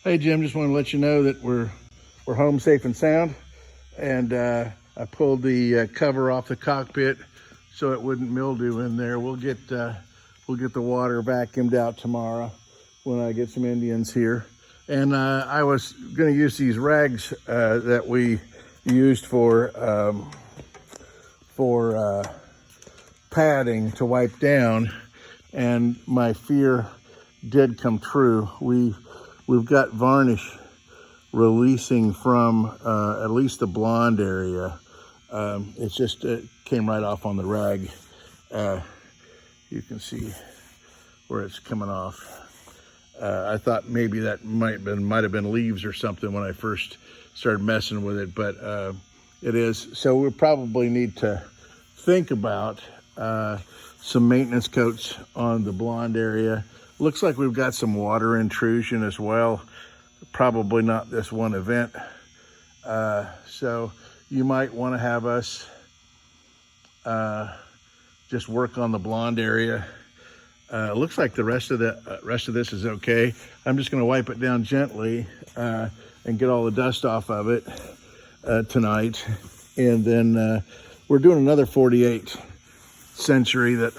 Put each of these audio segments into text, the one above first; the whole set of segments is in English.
Hey Jim, just want to let you know that we're home safe and sound, and I pulled the cover off the cockpit so it wouldn't mildew in there. We'll get the water vacuumed out tomorrow when I get some Indians here. And I was going to use these rags that we used for padding to wipe down, and my fear did come true. We've got varnish releasing from at least the blonde area. It came right off on the rag. You can see where it's coming off. I thought maybe that might have been leaves or something when I first started messing with it, but it is. So we probably need to think about some maintenance coats on the blonde area. Looks like we've got some water intrusion as well. Probably not this one event. So you might want to have us just work on the blonde area. Looks like the rest of this is okay. I'm just going to wipe it down gently and get all the dust off of it tonight. And then we're doing another 48 Century that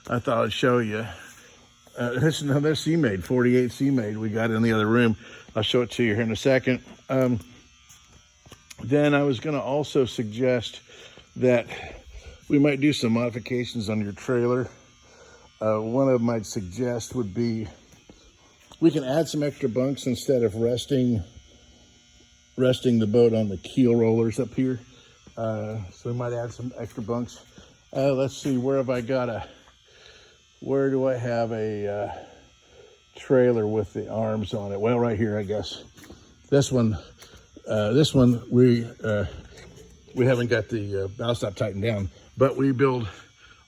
I thought I'd show you. This is another Sea Maid, 48 Sea Maid we got in the other room. I'll show it to you here in a second. Then I was going to also suggest that we might do some modifications on your trailer. One of them I'd suggest would be we can add some extra bunks instead of resting the boat on the keel rollers up here. So we might add some extra bunks. Let's see, where do I have a trailer with the arms on it? Well, right here, I guess. This one we haven't got the bow stop tightened down, but we build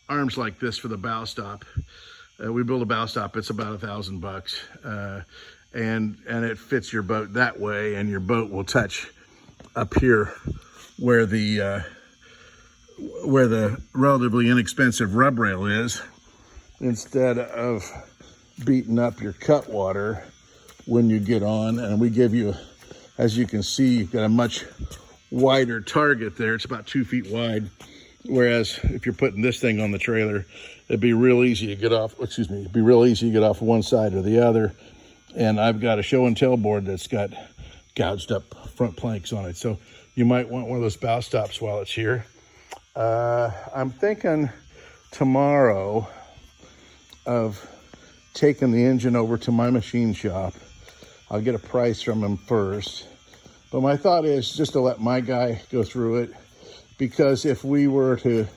arms like this for the bow stop. We build a bow stop. It's about $1,000, and it fits your boat that way, and your boat will touch up here where the relatively inexpensive rub rail is, instead of beating up your cutwater when you get on. And we give you, as you can see, you've got a much wider target there. It's about 2 feet wide. Whereas if you're putting this thing on the trailer, it'd be real easy to get off, it'd be real easy to get off one side or the other. And I've got a show and tell board that's got gouged up front planks on it. So you might want one of those bow stops while it's here. I'm thinking tomorrow of taking the engine over to my machine shop. I'll get a price from him first. But my thought is just to let my guy go through it, because if we were to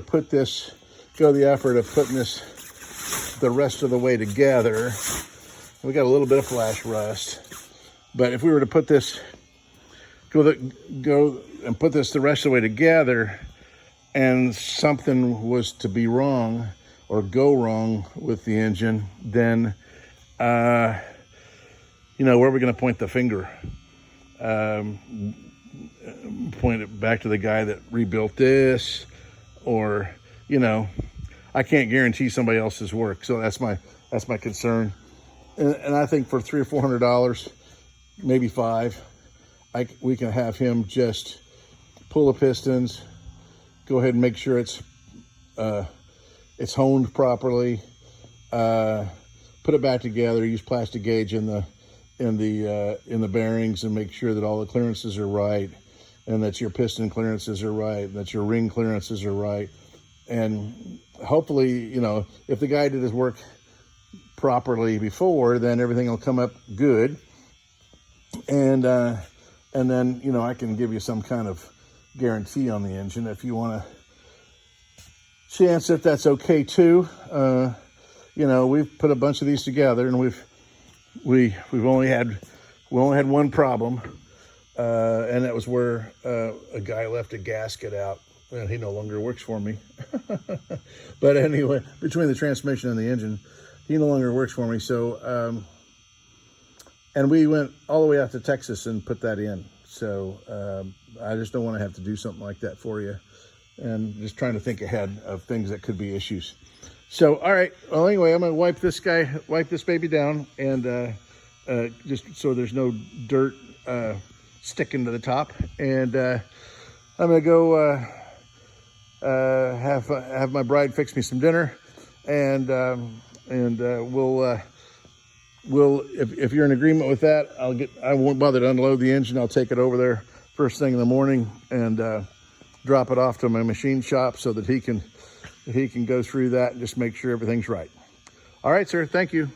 put this, go the effort of putting this the rest of the way together, we got a little bit of flash rust. But if we were to put this, go and put this the rest of the way together, and something was to be wrong or go wrong with the engine, then, where are we going to point the finger? Point it back to the guy that rebuilt this, or, I can't guarantee somebody else's work. So that's my concern. And I think for $300 or $400, maybe $5, we can have him just pull the pistons, go ahead and make sure it's honed properly, put it back together, use plastic gauge in the bearings, and make sure that all the clearances are right, and that your piston clearances are right, and that your ring clearances are right. And hopefully, if the guy did his work properly before, then everything will come up good. And then, I can give you some kind of guarantee on the engine if you want to chance that that's okay too. We've put a bunch of these together, and we only had one problem, and that was where a guy left a gasket out. Well, he no longer works for me. But anyway, between the transmission and the engine, he no longer works for me. So, and we went all the way out to Texas and put that in. So I just don't want to have to do something like that for you, and just trying to think ahead of things that could be issues. So, all right. Well, anyway, I'm going to wipe this baby down and just so there's no dirt sticking to the top. And I'm gonna go have my bride fix me some dinner, and we'll if you're in agreement with that, I won't bother to unload the engine. I'll take it over there first thing in the morning and drop it off to my machine shop so that he can go through that and just make sure everything's right. All right, sir. Thank you.